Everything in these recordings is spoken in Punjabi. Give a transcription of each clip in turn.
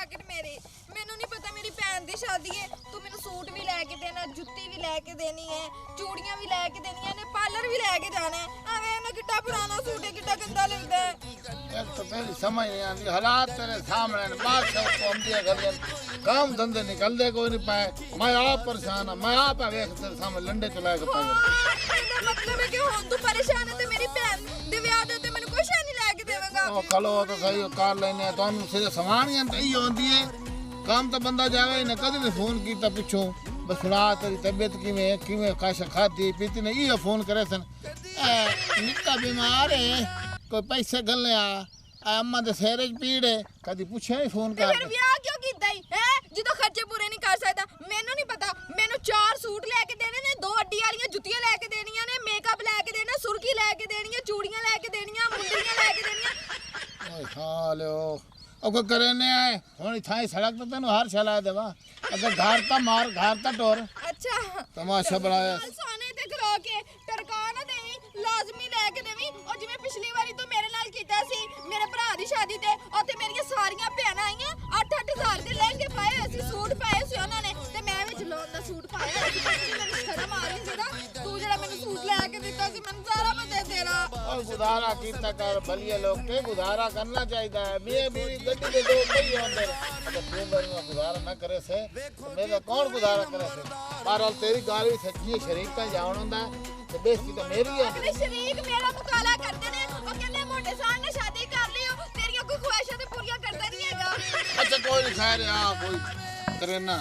पैकेट मेरे मैनू नहीं पता मेरी भैन दी शादी है तू मैनू सूट भी लेके देना जुत्ती भी लेके देनी है चूड़ियां भी लेके देनी है पार्लर भी लेके जाना है एवें ना कितना पुराना सूट है कितना गंदा लगता है एक तो तेरी समझ नहीं आती हालात तेरे सामने बात से कौम दिया कर काम धंधे निकलते कोई नहीं पाए मैं आप परेशान हूं मैं आप वेख तेरे सामने लंडे चला के पाए मतलब है कि हुन तू परेशान है ते मेरी भैन दे विआह दे ते मैनू कुछ नहीं लेके देवेगा ओ खलो तो सही कार लेने ਤੁਹਾਨੂੰ ਸਿਰੇ ਸਮਾਨ ਹੀ ਅੰਤ ਹੀ ਹੁੰਦੀ ਹੈ ਕੰਮ ਤਾਂ ਬੰਦਾ ਜਾਵੇ ਹੀ ਨਾ ਕਦੇ ਨਹੀਂ ਫੋਨ ਕੀਤਾ ਪਿੱਛੋਂ ਬਸ ਸੁਣਾ ਤੇਰੀ ਤਬੀਅਤ ਕਿਵੇਂ ਕਾਸ਼ ਖਾਦੀ ਪੀਤੀ ਨੇ ਇਹ ਫੋਨ ਕਰੇ ਸਨ ਨਿੱਕਾ ਬਿਮਾਰ ਹੈ ਕੋਈ ਪੈਸੇ ਗੱਲਿਆ ਅੰਮਾ ਦੇ ਸਿਰੇ 'ਚ ਪੀੜ ਹੈ ਕਦੀ ਪੁੱਛਿਆ ਹੀ ਫੋਨ ਕਰ ਫਿਰ ਵਿਆਹ ਕਿਉਂ ਕੀਤਾ ਹੀ ਹੈ ਜਦੋਂ ਖਰਚੇ ਪੂਰੇ ਨਹੀਂ ਕਰ ਸਕਦਾ ਮੈਨੂੰ ਨਹੀਂ ਪਤਾ ਮੈਨੂੰ 4 ਸੂਟ ਲੈ ਕੇ ਦੇਣੇ ਨੇ 2 ਅੱਡੀ ਵਾਲੀਆਂ ਜੁੱਤੀਆਂ ਲੈ ਕੇ ਦੇਣੀਆਂ ਨੇ ਮੇਕਅਪ ਲੈ ਕੇ ਦੇਣਾ ਸੁਰਖੀ ਲੈ ਕੇ ਦੇਣੀ ਹੈ ਚੂੜੀਆਂ ਲੈ ਕੇ ਦੇਣੀਆਂ ਮੁੰਦਰੀਆਂ ਲੈ ਕੇ ਦੇਣੀਆਂ ਓਏ ਹਾਲਿਓ ਉਹ ਕੋ ਕਰੇ ਨੇ ਆਏ ਹੁਣ ਥਾਈ ਸੜਕ ਤੇ ਤੈਨੂੰ ਹਰ ਛਲਾ ਦੇਵਾ ਅਗਰ ਘਰ ਤਾਂ ਮਾਰ ਘਰ ਤਾਂ ਟੋਰ ਅੱਛਾ ਤਮਾਸ਼ਾ ਬਣਾਇਆ ਸੋਨੇ ਤੇ ਖਲੋ ਕੇ ਟਰਕਾ ਨਾ ਦੇਵੀਂ ਲਾਜ਼ਮੀ ਲੈ ਕੇ ਦੇਵੀਂ ਉਹ ਜਿਵੇਂ ਪਿਛਲੀ ਵਾਰੀ ਤੂੰ ਮੇਰੇ ਨਾਲ ਕੀਤਾ ਸੀ ਮੇਰੇ ਭਰਾ ਦੀ ਸ਼ਾਦੀ ਤੇ ਉੱਥੇ ਮੇਰੀਆਂ ਸਾਰੀਆਂ ਭੈਣਾਂ ਆਈਆਂ 8-8000 ਦੇ ਲਹਿੰਗੇ ਪਾਏ ਹੋਏ ਸੀ ਸੂਟ ਪਾਏ ਸੀ ਉਹਨਾਂ ਨੇ ਤੇ ਮੈਂ ਵਿੱਚ ਲੋਨ ਦਾ ਸੂਟ ਪਾਇਆ ਹੋਇਆ ਸੀ ਮੈਨੂੰ ਸ਼ਰਮ ਆ ਰਹੀ ਸੀ ਨਾ ਤੂੰ ਜਿਹੜਾ ਮੈਨੂੰ ਸੂਟ ਲੈ ਕੇ ਦਿੱਤਾ ਸੀ ਮੈਨੂੰ ਸਾਰਾ ਮੈਂ ਦੇ ਦੇਣਾ और गुजारा कितना कर भलिए लोग के गुजारा करना चाहिए है मियां बीवी गड्डी दे दो कई होंदे अगर तू मेरे में गुजारा ना करे से तो मेरा कौन गुजारा करे से बहरहाल तेरी गाल भी सच्ची शरीक का जान होंदा ते बेइज्जती तो मेरी है ਅਗਲੇ ਸ਼ਰੀਕ ਮੇਰਾ ਮੁਕਾਲਾ ਕਰਦੇ ਨੇ ਉਹ ਕਹਿੰਦੇ ਮੋਟੇ ਸਾਹ ਨਾਲ ਸ਼ਾਦੀ ਕਰ ਲਿਓ ਤੇਰੀਆਂ ਕੋਈ ਖੁਆਇਸ਼ਾਂ ਤੇ ਪੂਰੀਆਂ ਕਰਦਾ ਨਹੀਂ ਹੈਗਾ अच्छा कोई नहीं खैर हां कोई करे ना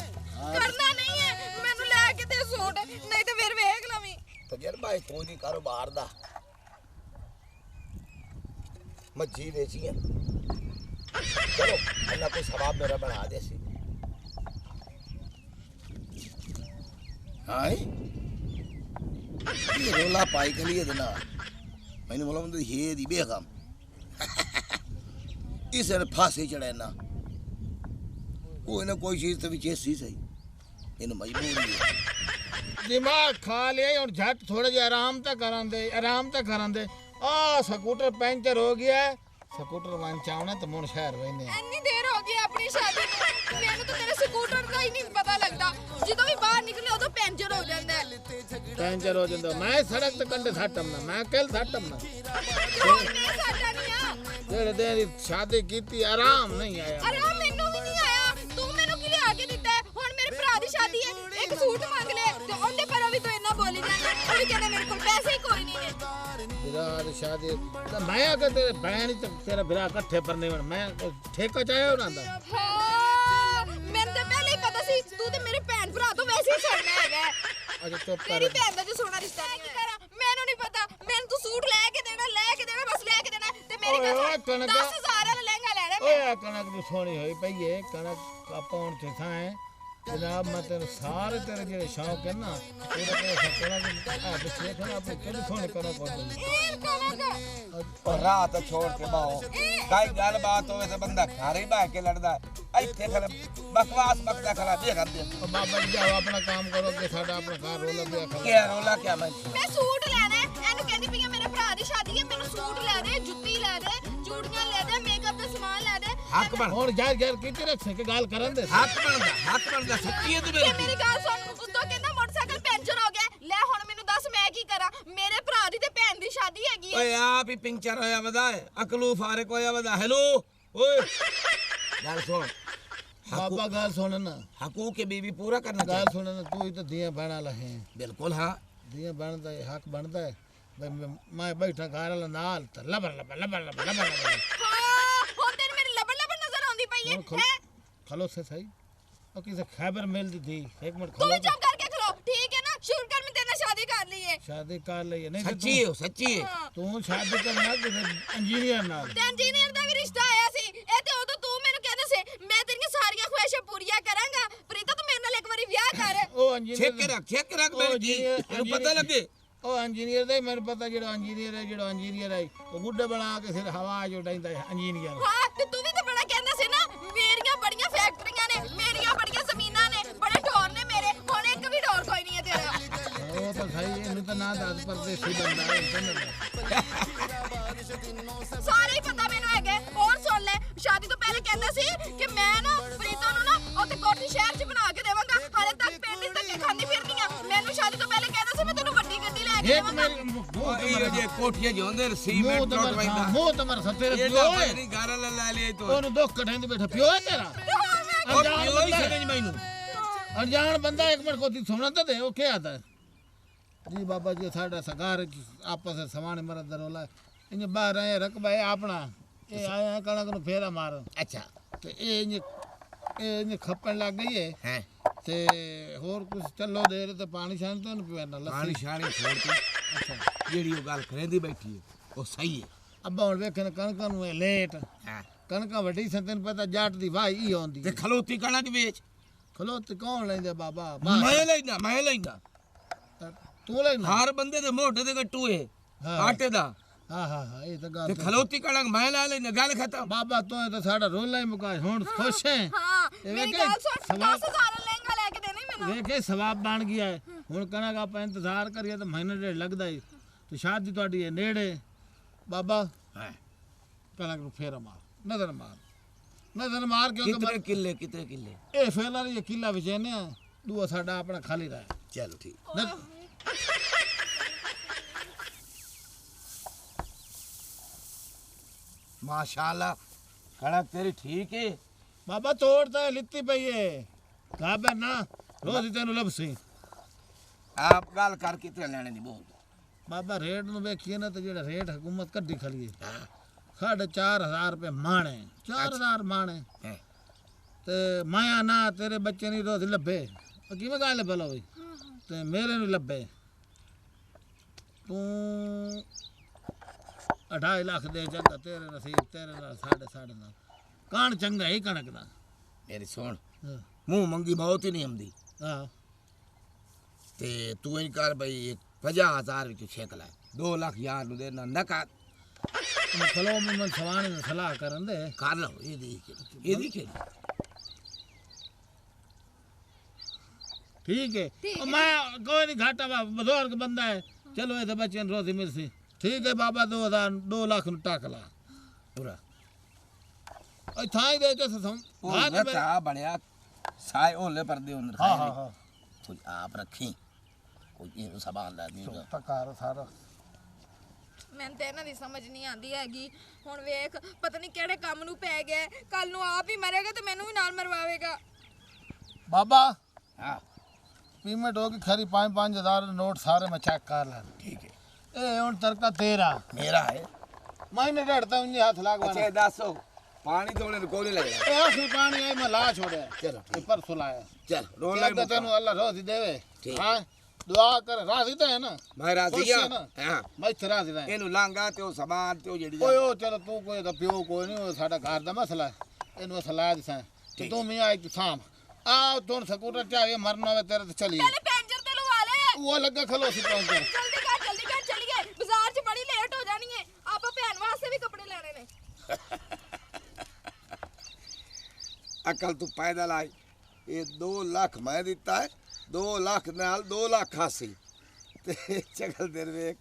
ਕਰਨਾ ਨਹੀਂ ਹੈ ਮੈਨੂੰ ਲੈ ਕੇ ਦੇ ਸੂਟ ਨਹੀਂ ਤੇ ਫਿਰ ਵੇਖ ਲਵੀਂ ਤਜਰਬਾ ਹੈ ਕੋਈ ਨਹੀਂ ਕਾਰੋਬਾਰ ਦਾ ਮੱਝੀ ਵੇਚੀ ਹੈ ਚਲੋ ਅੱਲਾ ਕੋਈ ਸਵਾਬ ਮੇਰਾ ਬਣਾ ਦੇ ਸੀ ਹਾਏ ਇਹ ਰੋਲਾ ਪਾਈ ਕਲੀਏ ਦੇ ਨਾਲ ਮੈਨੂੰ ਬੋਲਾ ਬੰਦੇ ਇਹ ਦੀ ਬੇਗਮ ਇਸ ਨੇ ਫਾਂਸੀ ਚੜਾਇਆ ਨਾ ਕੋਈ ਨਾ ਕੋਈ ਚੀਜ਼ ਤੇ ਵਿੱਚ ਸੀ ਸਹੀ ਇਹਨੂੰ ਮਜਬੂਰੀ ਹੈ दिमाग खा लिया और झट थोड़े जे आराम तक करांदे आ स्कूटर पंचर हो गया है स्कूटर वन चावना तो मुड़ शहर वहीने ਇੰਨੀ ਦੇਰ ਹੋ ਗਈ ਆਪਣੀ ਸ਼ਾਦੀ ਨੂੰ ਮੈਨੂੰ ਤਾਂ ਤੇਰੇ ਸਕੂਟਰ ਦਾ ਹੀ ਨਹੀਂ ਪਤਾ ਲੱਗਦਾ ਜਦੋਂ ਵੀ ਬਾਹਰ ਨਿਕਲੇ ਉਦੋਂ ਪੈਂਚਰ ਹੋ ਜਾਂਦਾ ਹੈ पंचर हो जाता मैं सड़क ते कंडे सटम ना मैं कल सटम ना ਹੁਣ ਮੈਂ ਸਾਡਾ ਨਹੀਂ ਆ जेड़े दिन दी शादी कीती आराम नहीं आया ਅਰੇ ਮੈਨੂੰ ਵੀ ਨਹੀਂ ਆਇਆ ਤੂੰ ਮੈਨੂੰ ਕੀ ਲਿਆ ਕੇ ਦਿੱਤਾ ਹੈ? ਹੁਣ ਮੇਰੇ ਭਰਾ ਦੀ ਸ਼ਾਦੀ ਹੈ ਇੱਕ ਸੂਟ ਮੰਗ ਲੈ ਤੇ ਉਹਦੇ ਪਰ ਵੀ ਤੂੰ ਇੰਨਾ ਬੋਲੀ ਜਾਂਦਾ ਉਹ ਵੀ ਕਹਿੰਦਾ ਮੇਰੇ ਕੋਲ ਪੈਸੇ ਹੀ ਕੋਈ ਨਹੀਂ ਨੇ विराट शादी तो मैं अगर तेरे बहन ही तेरा विराट इकट्ठे परने मैं ठेका चाहे हो ना ਹਾਂ ਮੈਨੂੰ ਤਾਂ ਪਹਿਲੇ ਹੀ ਪਤਾ ਸੀ ਤੂੰ ਤੇ ਮੇਰੇ ਭੈਣ ਭਰਾ ਤੋਂ ਵੈਸੇ ਹੀ ਛੜਨਾ ਹੈਗਾ ਹੈ। अच्छा चुप ਮੇਰੀ कर ਭੈਣ ਦਾ ਜੋ ਸੋਹਣਾ ਰਿਸ਼ਤਾ ਨਹੀਂ ਕਰਾਂ ਮੈਨੂੰ ਨਹੀਂ ਪਤਾ ਮੈਨੂੰ ਤੂੰ ਸੂਟ ਲੈ ਕੇ ਦੇਣਾ ਬਸ ਲੈ ਕੇ ਦੇਣਾ ਤੇ ਮੇਰੀ ਓਏ ਓਏ ਗੱਲ ਕਣਕ 10000 ਵਾਲਾ ਲਹਿੰਗਾ ਲੈਣਾ ओए ਮੈਂ आ कनक नु सोनी होई पई है कनक का पाउन थे था है जनाब मैं तेरे सारे तेरे जेड़े शौक है ना तेरे तेरे सपना आ पिछले खना पे कितने सोने कनक हो ਇਹ ਕਣਕ और रात छोड़ के बाओ काई गल बात होवे ते बंदा घर ही बह के लड़दा ਇੱਥੇ ਖਲ ਬਕਵਾਸ ਬਕਦਾ ਖਲਾ ਦੇ ਕਰਦੇ और बाबा जी जाओ अपना काम करो कि साडा अपना घर रोला पे खा ਕੀ ਰੋਲਾ ਕੀ ਮੈਂ ਮੈਂ ਸੂਟ ਲੈਣਾ ਹੈ ਇਹਨੂੰ ਕਹਿੰਦੀ ਪਈ ਆ ਮੇਰੇ ਭਰਾ ਦੀ ਸ਼ਾਦੀ ਹੈ ਮੈਨੂੰ ਸੂਟ ਲੈ ਦੇ ਜੁੱਤੀ ਲੈ ਦੇ ਚੂੜੀਆਂ ਲੈ ਦੇ ਮੇਕਅਪ ਦਾ ਸਮਾਨ ਲੈ ਦੇ ਹੱਕ ਬਣ और यार कितने रखे के गाल करन दे ਹੱਕ ਬਣਦਾ ਸੱਚੀ ਹੈ ਤੂੰ ਤੇ ਮੇਰੀ ਗੱਲ ਸੁਣ ਉੱਤੋਂ ਕਹਿੰਦਾ ਮੋਟਰਸਾਈਕਲ ਪੈਂਚਰ ਹੋ ਗਿਆ ਲੈ ਹੁਣ ਮੈਨੂੰ ਦੱਸ ਮੈਂ ਕੀ ਕਰਾਂ ਮੇਰੇ ਭਰਾ ਦੀ ਤੇ ਭੈਣ ਦੀ ਸ਼ਾਦੀ ਹੈਗੀ ਹੈ ਓਏ ਆਪ ਹੀ ਪਿੰਚਰ ਹੋਇਆ ਵਦਾ ਅਕਲੂ ਫਾਰਕ ਹੋਇਆ ਵਦਾ ਹੈਲੋ ਓਏ ਗੱਲ ਸੁਣ बाबा गाल सुन ना हकूक के बीवी पूरा करना गाल चाहिए सुन ना तू ही तो दिया बहना लहे बिल्कुल हाँ दिया बनता है हक बनता है भाई मैं बैठा घर वाला नाल तो लबर ਹਾਂ ਹੁਣ ਤੈਨੂੰ ਮੇਰੀ ਲੱਭਣ ਨਜ਼ਰ ਆਉਂਦੀ ਪਈ ਹੈ ਹੈਂ? खलो से सही और किसे खैबर मिल दी थी एक मिनट ਤੂੰ खलो ਵੀ ਚੁੱਪ ਕਰਕੇ ਖਲੋ ਠੀਕ ਹੈ ਨਾ ਸ਼ੁਰੂ ਕਰ ਮੈਂ ਤੇਰੇ ਨਾਲ ਸ਼ਾਦੀ ਕਰ ਲਈ ਹੈ शादी कर ली नहीं सच्ची है सच्ची है ਹਾਂ तू शादी करना किसे इंजीनियर नाल ਤੇ ਇੰਜੀਨੀਅਰ ਦਾ ਵੀ ਰਿਸ਼ਤਾ ਆਇਆ ਸੀ ਇਹ ਤੇ ਉਦੋਂ ਤੂੰ ਮੈਨੂੰ ਕਹਿੰਦਾ ਸੀ ਮੈਂ ਤੇਰੀਆਂ ਸਾਰੀਆਂ ਖੁਆਇਸ਼ਾਂ ਪੂਰੀਆਂ ਕਰਾਂਗਾ ਪ੍ਰੀਤਾ ਤੂੰ ਮੇਰੇ ਨਾਲ ਇੱਕ ਵਾਰੀ ਵਿਆਹ ਕਰ ओ इंजीनियर चेक रख मेरी जी तेरे पता लगे ओ इंजीनियर ਦਾ ਮੈਨੂੰ ਪਤਾ ਜਿਹੜਾ ਇੰਜੀਨੀਅਰ ਹੈ ਉਹ ਗੁੱਡੇ ਬਣਾ ਕੇ ਫਿਰ ਹਵਾ ਜੋ ਡਾਈਂਦਾ ਇੰਜੀਨੀਅਰ ਹਾਂ ਤੇ ਤੂੰ ਵੀ ਤਾਂ ਬੜਾ ਕਹਿੰਦਾ ਸੀ ਨਾ ਮੇਰੀਆਂ ਬੜੀਆਂ ਫੈਕਟਰੀਆਂ ਨੇ ਮੇਰੀਆਂ ਬੜੀਆਂ ਜ਼ਮੀਨਾਂ ਨੇ ਬੜੇ ਢੋਰ ਨੇ ਮੇਰੇ ਹੁਣ ਇੱਕ ਵੀ ਢੋਰ ਕੋਈ ਨਹੀਂ ਹੈ ਤੇਰਾ ਉਹ ਤਾਂ ਸਹੀ ਇਹਨੂੰ ਤਾਂ ਨਾ ਦੱਸ ਪਰਦੇਸੀ ਬੰਦਾ ਹੈ ਇੰਟਰਨੈਟ ਸਾਰੇ ਹੀ ਪਤਾ ਮੈਨੂੰ ਹੈਗਾ ਹੋਰ ਸੁਣ ਲੈ ਸ਼ਾਦੀ ਤੋਂ ਪਹਿਲੇ ਕਹਿੰਦਾ ਸੀ ਕਿ ਮੈਂ ਨਾ एक मेरी ਇਹ ਜੇ ਕੋਠੀਆਂ ਜਿਉਂਦੇ ਸੀਮੈਂਟ ਟੁੱਟ ਪੈਂਦਾ ਮੂੰਹ ਤੇ ਮਰ ਸਤੇਰੇ ਇਹ ਪਿਓ ਤਾਂ ਹੈ ਮੇਰੀ ਘਰ ਲੈ ਲਈ ਤੂੰ ਉਹਨੂੰ ਦੁੱਖ ਕਢੇ ਦੀ ਬੈਠਾ ਪਿਓ ਹੈ ਤੇਰਾ ਉਹ ਪਿਓ ਦੀ ਸਮਝ ਮੈਨੂੰ अनजान बंदा एक मिनट को सुना तो दे वो क्या आता है जी बाबा जी साढ़ा सगार आपस में समान मरद रोला इन्हें बाहर आए रकबा है अपना ये आया कणक नु फेरा मार अच्छा ते ये खपन लग गई है हैं ते और कुछ चलो देर ते पानी शानी तो नहीं पीना ਪਾਣੀ लस्सी ਛਾਣੀ ਛੋੜ ਕੇ अच्छा ਜਿਹੜੀ ਉਹ ਗੱਲ ਕਰੇਂਦੀ ਬੈਠੀ ਹੈ ਉਹ ਸਹੀ ਹੈ अब हुन वेखन कणक नु लेट ਹਾਂ कणक वड्डी संतन पता जाट दी वाही ही होंदी ਤੇ ਖਲੋਤੀ ਕਣਕ ਵੇਚ खलोत कौन लेंदे बाबा ਮੈਂ ਲੈਣਾ तू लेना ਹਰ ਬੰਦੇ ਦੇ ਮੋਢੇ ਤੇ ਗੱਟੂ ਹੈ ਹਾਂ। ਆਟੇ ਦਾ हां हां हां ये तो ਤੇ गल ਖਲੋਤੀ ਕਣਕ ਮੈਂ ਲੈ ਲੈਣਾ ਗੱਲ ਖਤਮ बाबा तो तो साडा रोला ही मुका हुन खुश है ਹਾਂ ਇਹ ਮੇਰੀ ਵੇਖ ਗੱਲ ਸੁਣ ਸਵਾਲ- 10000 ਲਹਿੰਗਾ ਲੈ ਕੇ ਦੇਣੀ ਮੈਨੂੰ ਵੇਖੇ ਸਵਾਬ ਬਣ ਗਿਆ ਹੈ ਹੁਣ ਕਣਕ ਆਪਾਂ ਇੰਤਜ਼ਾਰ ਕਰੀਏ ਤਾਂ ਮਹੀਨਾ ਡੇਢ ਲੱਗਦਾ ਹੀ ਤੇ ਸ਼ਾਦੀ ਤੁਹਾਡੀ ਹੈ ਨੇੜੇ ਬਾਬਾ ਹੈ ਕਣਕ ਨੂੰ ਫੇਰ ਮਾਰ ਨਜ਼ਰ ਮਾਰ ਕਿਉਂਕਿ ਕਿਤਨੇ ਕਿੱਲੇ ਇਹ ਫੇਲਾਂ ਦੀ ਕਿੱਲਾ ਵਿਚੇਨੇ ਆ ਦੂਆ ਸਾਡਾ ਆਪਣਾ ਖਾਲੀ ਰਹਾ ਚਲੋ ਠੀਕ ਮਾਸ਼ਾਅੱਲਾ ਕਣਕ ਤੇਰੀ ਠੀਕ ਹੈ ਬਾਬਾ ਤੋੜ ਤਾਂ ਲਿੱਤੀ ਪਈ ਏ ਕਾਬਰ ਨਾ ਰੋਜ਼ ਹੀ ਤੈਨੂੰ ਲੱਭਸੀ ਆਪ ਗੱਲ ਕਰ ਕਿਤੇ ਲੈਣੇ ਨਹੀਂ ਬੋਲ ਬਾਬਾ ਰੇਟ ਨੂੰ ਵੇਖੀਏ ਨਾ ਤੇ ਜਿਹੜਾ ਰੇਟ ਹਕੂਮਤ ਕੱਢੀ ਖੜੀ ਏ ਹਾਂ 4,500 ਰੁਪਏ ਮਾਣੇ 4,000 ਮਾਣੇ ਹੈ ਤੇ ਮਾਇਆ ਨਾ ਤੇਰੇ ਬੱਚੇ ਨਹੀਂ ਰੋਜ਼ ਲੱਭੇ ਉਹ ਕਿਵੇਂ ਗੱਲ ਬਲੋ ਬਈ ਤੇ ਮੇਰੇ ਨੂੰ ਲੱਭੇ ਤੂੰ 2.5 ਲੱਖ ਦੇ ਚੰਗਾ ਤੇਰੇ ਨਸੀਬ ਤੇਰੇ ਨਾਲ ਸਾਢੇ ਨਾਲ ਕਾਣ ਚੰਗਾ ਹੀ ਕਣਕ ਦਾ ਮੇਰੀ ਸੁਣ ਹਾਂ ਮੂੰਹ ਮੰਗੀ ਬਹੁਤ ਹੀ ਨਹੀਂ ਆਉਂਦੀ ਹਾਂ ਤੇ ਤੂੰ ਇਹ ਕਰ ਬਈ 50,000 ਵਿੱਚ ਛੇਕ ਲੈ 2 ਲੱਖ ਯਾਰ ਨੂੰ ਦੇਣਾ ਨਕਾ ਮੈਂ ਖਲੋ ਮੈਂ ਸਵਾਨ ਦੀ ਸਲਾਹ ਕਰਨ ਦੇ ਕਰ ਲਓ ਇਹਦੀ ਕਿਹੜੀ ठीक है और मैं कोई नहीं घाटा बुजुर्ग बंदा है चलो ये बच्चे रोजी मिलसी ठीक है बाबा 2 लाख नु टाक ला ਪੂਰਾ थाई दे के सम ਉਹ ਨਤਾ ਬਣਿਆ ਸਾਇ ਹੋਲੇ ਪਰਦੇ ਉਹਨਾਂ हाँ हाँ हाँ ਤੂੰ ਆਪ ਰੱਖੀ ਕੋਈ ਇਹਨੂੰ ਸਬਾਂਦਾ ਨਹੀਂ ਹੋਗਾ टकार सारा ਮੈਨੂੰ ਤੇ ਇਹਨਾਂ ਦੀ ਸਮਝ ਨਹੀਂ ਆਉਂਦੀ ਹੈਗੀ ਹੁਣ ਵੇਖ ਪਤਾ ਨਹੀਂ ਕਿਹੜੇ ਕੰਮ ਨੂੰ ਪੈ ਗਿਆ ਕੱਲ ਨੂੰ ਆਪ ਹੀ ਮਰੇਗਾ ਤੇ ਮੈਨੂੰ ਵੀ ਨਾਲ ਮਰਵਾਵੇਗਾ बाबा ਹਾਂ पेमेंट होगी खरी 5-5 नोट सारे मैं चेक कर ला ਠੀਕ ਹੈ ए हुन तरका तेरा ਮੇਰਾ है महीने डरता उन्हें हाथ लागवाना ਅੱਛਾ ਦੱਸੋ ਪਾਣੀ ਤੋਂ ਉਹਨੇ ਕੋਲ ਲੱਗਦਾ ए आखिरी पानी आई मैं ला छोड़े चलो, ये परसों लाया ਚਲ ਰੋਣ क्या ਲੱਗ तेनु अल्लाह रोजी देवे ठीक। हां दुआ कर राजी तो है ना ਮੈਂ ਰਾਜ਼ੀ खुश ਆ है ना ਹਾਂ मैं इत्थे राजी रहा ਇਹਨੂੰ ਲਾਂਗਾ ਤੇ ਉਹ ਸਮਾਨ ਤੇ ਉਹ ਜਿਹੜੀ ਓਏ ਉਹ ਚਲੋ ਤੂੰ ਕੋਈ ਦਾ ਪਿਓ ਕੋਈ ਨਹੀਂ ਉਹ ਸਾਡਾ ਘਰ ਦਾ ਮਸਲਾ ਹੈ ਇਹਨੂੰ ਸਲਾਹ ਦਿਸਾਂ ਤੇ ਠੀਕ। ਤੂੰ ਵੀ ਆਈ ਤੂੰ ਸਾਮ ਆ ਤੂੰ ਸਕੂਟਰ ਚਾਹੇ ਮਰਨਾ ਹੋਵੇ ਤੇਰੇ ਤੇ ਚਲੀ ਪਹਿਲੇ ਪੈਂਜਰ ਤੇ ਲਵਾ ਲੈ ਉਹ ਲੱਗਾ ਖਲੋ ਸੀ ਪਹੁੰਚਰ ਜਲਦੀ ਕਰ ਚਲੀਏ ਬਾਜ਼ਾਰ 'ਚ ਬੜੀ ਲੇਟ ਹੋ ਜਾਣੀ ਹੈ ਆਪਾਂ ਭੈਣ ਵਾਸਤੇ ਵੀ ਕੱਪੜੇ ਲੈਣੇ ਨੇ ਅਕਲ ਤੂੰ ਪੈਦਲ ਆਈ ਇਹ 2 ਲੱਖ ਮੈਂ ਦਿੱਤਾ ਹੈ 2 ਲੱਖ ਨਾਲ 2 ਲੱਖ ਹਾਸੀ ਤੇ ਚਗਲ ਦੇਰ ਵੇਖ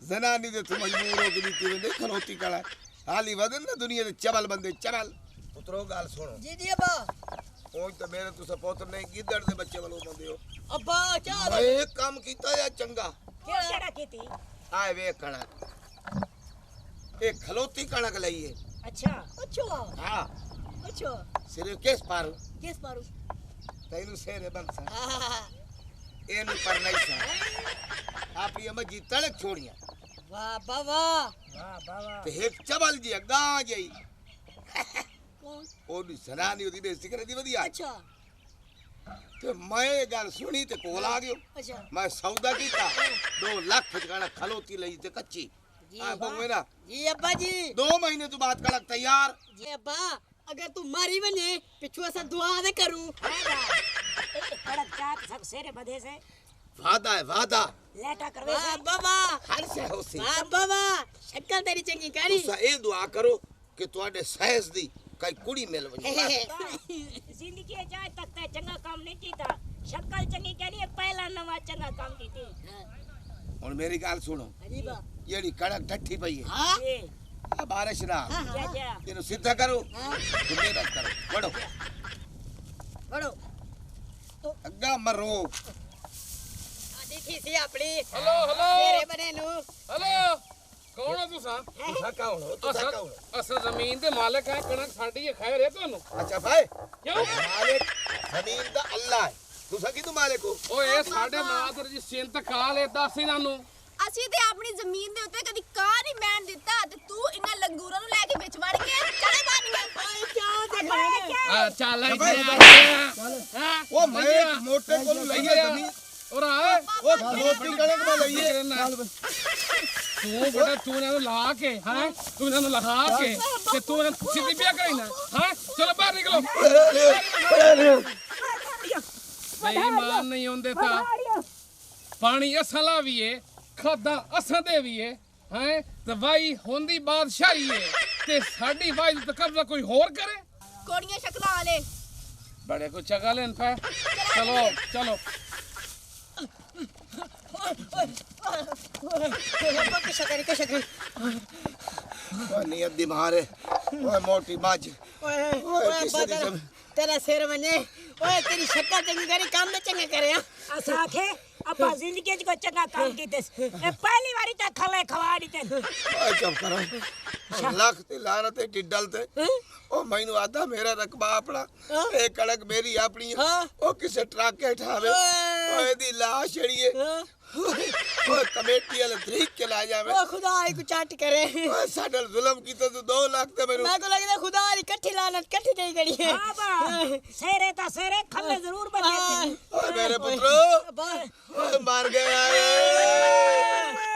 ਜ਼ਨਾਨੀ ਦੇ ਤੂੰ ਮਜਬੂਰ ਹੋ ਕੇ ਦਿੱਤੀ ਨਹੀਂ ਖਲੋਤੀ ਕਲਾ ਹਾਲੀ ਵਧਨ ਨਾ ਦੁਨੀਆ ਦੇ ਚਬਲ ਬੰਦੇ ਚਬਲ ਉਤਰੋ ਗੱਲ ਸੁਣੋ जी जी अब्बा ਉਹ ਤਾਂ ਮੇਰੇ ਤੁਸੀਂ ਪੁੱਤਰ ਨਹੀਂ ਗਿੱਦੜ ਦੇ ਬੱਚੇ ਵੱਲੋਂ ਬੰਦੇ ਹੋ अब्बा क्या ਮੈਂ ਇਹ ਕੰਮ ਕੀਤਾ ਜਾਂ ਚੰਗਾ केड़ा खेती ਆਏ ਵੇਖ ਕਣਕ ਇਹ ਖਲੋਤੀ ਕਣਕ ਲਈਏ अच्छा अच्छा ਹਾਂ अच्छा ਸਿਰਫ ਕਿਸ ਪਰ किस मारू ਤੈਨੂੰ ਸੇਰੇ ਬੰਸਾ वाह ਇਹਨੂੰ ਪਰ ਨਹੀਂ ਸਾ ਆਪੀ ਮਜੀ ਤੜਕ ਛੋੜੀਆਂ बाबा वाह वाह ਤੇ ਇੱਕ ਚਬਲ ਜੀ ਅੱਗਾ ਜਈ कौन ਉਹਦੀ ਸਨਾਨੀ ਉਹਦੀ ਬੇਇੱਜ਼ਤੀ ਕਰਦੀ ਵਧੀਆ अच्छा ਤੇ ਮੈਂ ਇਹ ਗੱਲ ਸੁਣੀ ਤੇ ਕੋਲ ਆ ਗਿਓ अच्छा ਮੈਂ ਸੌਦਾ ਕੀਤਾ 2 ਲੱਖ ਚ ਕਣਕ ਖਲੋਤੀ ਲਈ ਤੇ ਕੱਚੀ जी ਆ अब्बा ਬੰਗਵੇਰਾ जी अब्बा जी 2 ਮਹੀਨੇ ਤੋਂ ਬਾਅਦ ਕਣਕ ਤਿਆਰ जी अब्बा अगर तू मारी बने पिछुआ से दुआ दे करूं कड़क चाक सब सेरे बधे से ਵਾਦਾ ਹੈ ਵਾਦਾ लेटा करवे वाह से बाबा ਹਰ ਸੇ ਹੋਸੀ वाह बाबा शक्ल तेरी चंगी कारी ਤੁਸੀਂ ਇਹ ਦੁਆ ਕਰੋ ਕਿ ਤੁਹਾਡੇ ਸਹਿਜ ਦੀ ਕਈ ਕੁੜੀ ਮਿਲ ਵਜੇ जिंदगी जाए तक ते चंगा काम नहीं कीता शक्ल चंगी करी पहला नवा चंगा काम कीती ਹੁਣ ਮੇਰੀ ਗੱਲ ਸੁਣੋ अजीबा ਜਿਹੜੀ ਕਣਕ ਠੱਠੀ ਪਈ ਹੈ हां ये ਆ ਬਾਰਿਸ਼ ਨਾ जा जा ਇਹਨੂੰ ਸਿੱਧਾ ਕਰੋ हां ਤੇ ਮਿਹਨਤ ਕਰੋ ਵੜੋ बड़ो ਅੱਗਾ ਮਰੋ आदि बैठी सी अपनी हेलो हेलो तेरे बने नु हेलो कौन हो तुसा तुसा कौन हो तुसा कौन हो असल जमीन दे मालिक है कणक साडी है खैर है ਤੁਹਾਨੂੰ अच्छा भाई क्यों मालिक जमीन दा अल्लाह है तुसा की तू मालिक हो ਓਏ ਸਾਡੇ ਨਾਦਰ ਜੀ ਸਿੰਤਕਾਲ ਏ ਦੱਸ ਇਹਨਾਂ ਨੂੰ ਅਸੀਂ ਤੇ ਆਪਣੀ ਜ਼ਮੀਨ ਦੇ ਉੱਤੇ ਕਦੀ ਕਾਂ ਨਹੀਂ ਬੈਣ ਦਿੱਤਾ ਤੇ ਤੂੰ ਇਹਨਾਂ ਲੰਗੂਰਾਂ ਨੂੰ ਲੈ ਕੇ ਵਿੱਚ ਵੜ ਗਿਆ ਚਲੇ ਬਾਨੀਆਂ ओए क्या देखा ਆ ਚੱਲ ਇੱਥੇ ਹਾਂ ओ मैं मोटे को लइए जमीन ਔਰ ਆ ओ मोटी कणक में लइए ਤੂੰ ਬੜਾ ਤੂੰ ਇਹਨਾਂ ਨੂੰ ਲਾ ਕੇ ਹਾਂ ਤੂੰ ਇਹਨਾਂ ਨੂੰ ਲਗਾ ਕੇ ਤੇ ਤੂੰ ਇਹਨਾਂ ਨੂੰ ਸਿੱਧੀ ਪਿਆ ਕਰੀ ਨਾ ਹਾਂ ਚਲੋ ਬਾਹਰ ਨਿਕਲੋ ਬੇਈਮਾਨ ਨਹੀਂ ਹੁੰਦੇ ਤਾਂ ਪਾਣੀ ਅਸਾਂ ਲਾ ਵੀ ਏ ਖਾਦਾਂ ਅਸਾਂ ਦੇ ਵੀ ਏ ਹੈ ਤੇ ਵਾਈ ਹੁੰਦੀ ਬਾਦਸ਼ਾਹੀ ਏ ਤੇ ਸਾਡੀ ਵਾਈ ਤੇ ਕਬਜ਼ਾ ਕੋਈ ਹੋਰ ਕਰੇ ਕੋੜੀਆਂ ਸ਼ਕਲਾਂ ਵਾਲੇ बड़े को चगा लेन पे चलो चलो कुछ कर ओ नियत दी मार है ओ मोटी बाज ओए ओए किसी दी तेरा तेरा सिर बने ओए तेरी शक्ल चंगी करी काम में चंगा करे असा आखे अपा जिंदगी च कोई चंगा काम कीते ए पहली बारी ता खले खवा दिते ओ चुप करो लख ते लानत ते टिड्डल ते ओ मैनू आदा मेरा रकबा अपना ए कड़क मेरी अपनी ओ किसे ट्रक के ठावे ओ एदी लाश छड़िए ओ कमेटी वाले तरीक के ला जावे ओ खुदा आई को चाट करे ओ साडल जुल्म की तो 2 लाख ते मेनू मैं को लगदा खुदा री इकट्ठी लानत इकट्ठी नहीं करी है बाबा सेरे ता सेरे खले जरूर बने ओ मेरे पुत्रो बा ओ मर गया